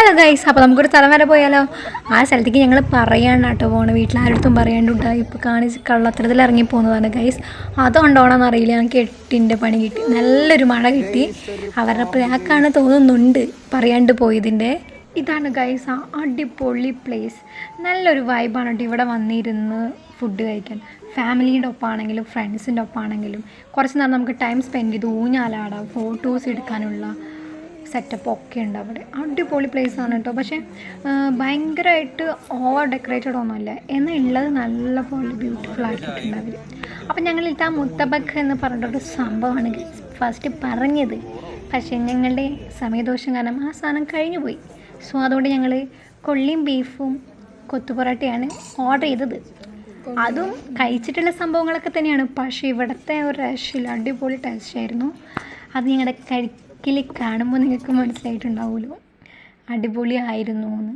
Hello guys, അപ്പോൾ നമുക്കൊരു സ്ഥലം വരെ പോയാലോ? ആ സ്ഥലത്തേക്ക് ഞങ്ങൾ പറയാണ്ട് കേട്ടോ പോകണം, വീട്ടിലാരടുത്തും പറയാണ്ടുണ്ടായി. ഇപ്പോൾ കാണിച്ച് കള്ളത്തരത്തിൽ ഇറങ്ങി പോകുന്നതാണ് ഗൈസ്. അതുകൊണ്ടോണമെന്ന് അറിയില്ല, ഞങ്ങൾക്ക് 8ൻ്റെ പണി കിട്ടി, നല്ലൊരു മഴ കിട്ടി. അവരുടെ പ്രാക്കാണ് തോന്നുന്നുണ്ട് പറയാണ്ട് പോയതിൻ്റെ. ഇതാണ് ഗൈസ് ആ അടിപൊളി പ്ലേസ്, നല്ലൊരു വൈബാണ് കേട്ടോ ഇവിടെ വന്നിരുന്ന് ഫുഡ് കഴിക്കാൻ. ഫാമിലീൻ്റെ ഒപ്പമാണെങ്കിലും ഫ്രണ്ട്സിൻ്റെ ഒപ്പമാണെങ്കിലും കുറച്ച് നേരം നമുക്ക് ടൈം സ്പെൻഡ് ചെയ്ത് ഊഞ്ഞാലാടാം, ഫോട്ടോസ് എടുക്കാനുള്ള സെറ്റപ്പ് ഒക്കെ ഉണ്ട് അവിടെ. അടിപൊളി പ്ലേസാണ് കേട്ടോ. പക്ഷേ ഭയങ്കരമായിട്ട് ഓവർ ഡെക്കറേറ്റഡ് ഒന്നുമല്ല, എന്നാൽ ഉള്ളത് നല്ലപോലെ ബ്യൂട്ടിഫുൾ ആക്കിയിട്ടുണ്ട് അവർ. അപ്പം ഞങ്ങളിട്ട് ആ മുത്തബക്ക് എന്ന് പറഞ്ഞിട്ടൊരു സംഭവമാണ് ഫസ്റ്റ് പറഞ്ഞത്. പക്ഷേ ഞങ്ങളുടെ സമയദോഷം കാരണം ആ സാധനം കഴിഞ്ഞു പോയി. സോ അതുകൊണ്ട് ഞങ്ങൾ കൊള്ളിയും ബീഫും കൊത്തുപൊറോട്ടയാണ് ഓർഡർ ചെയ്തത്. അതും കഴിച്ചിട്ടുള്ള സംഭവങ്ങളൊക്കെ തന്നെയാണ്, പക്ഷേ ഇവിടുത്തെ ഒരു രക്ഷയില്ല, അടിപൊളി ടേസ്റ്റ് ആയിരുന്നു. അത് ഞങ്ങളുടെ കഴിക്കൽ കാണുമ്പോൾ നിങ്ങൾക്ക് മനസ്സിലായിട്ടുണ്ടാവുമല്ലോ അടിപൊളി ആയിരുന്നു എന്ന്.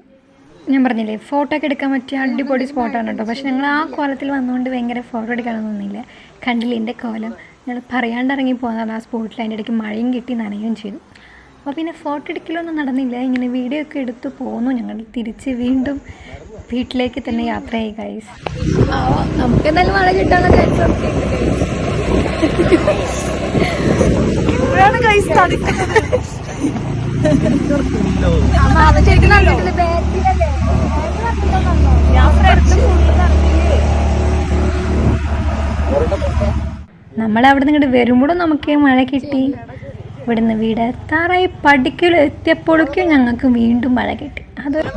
ഞാൻ പറഞ്ഞില്ലേ ഫോട്ടോ ഒക്കെ എടുക്കാൻ പറ്റിയ അടിപൊളി സ്പോട്ടാണ് കേട്ടോ. പക്ഷേ ഞങ്ങൾ ആ കോലത്തിൽ വന്നുകൊണ്ട് ഭയങ്കര ഫോട്ടോ എടുക്കാനൊന്നും ഒന്നുമില്ല. കണ്ടില്ല എൻ്റെ കോലം, ഞങ്ങൾ പറയാണ്ട് ഇറങ്ങി പോകുന്നതാണ് ആ സ്പോട്ടിൽ. അതിൻ്റെ ഇടയ്ക്ക് മഴയും കിട്ടി, നനയുകയും ചെയ്തു. അപ്പോൾ പിന്നെ ഫോട്ടോ എടുക്കലൊന്നും നടന്നില്ല, ഇങ്ങനെ വീഡിയോ ഒക്കെ എടുത്ത് പോന്നു. ഞങ്ങൾ തിരിച്ച് വീണ്ടും വീട്ടിലേക്ക് തന്നെ യാത്ര ചെയ്യും ഗൈസ്. നമുക്ക് എന്തായാലും മഴ കിട്ടാനുള്ള ചാൻസ് ഇപ്പോഴാണ് ഗൈസ് നമ്മളവിടെ നിന്ന് ഇങ്ങോട്ട് വരുമ്പോഴും നമുക്ക് മഴ കിട്ടി. ഇവിടുന്ന് വീട് എത്താറായി പഠിക്കലും എത്തിയപ്പോഴേക്കും ഞങ്ങൾക്ക് വീണ്ടും മഴ കിട്ടി. അതൊരു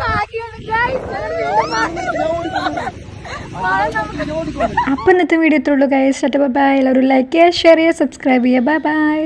അപ്പം ഇന്നത്തെ വീഡിയോ ഇത്രയുള്ളൂ ഗൈസ്. ബൈ. എല്ലാവരും ലൈക്ക് ചെയ്യുക, ഷെയർ ചെയ്യുക, സബ്സ്ക്രൈബ് ചെയ്യുക. Bye bye.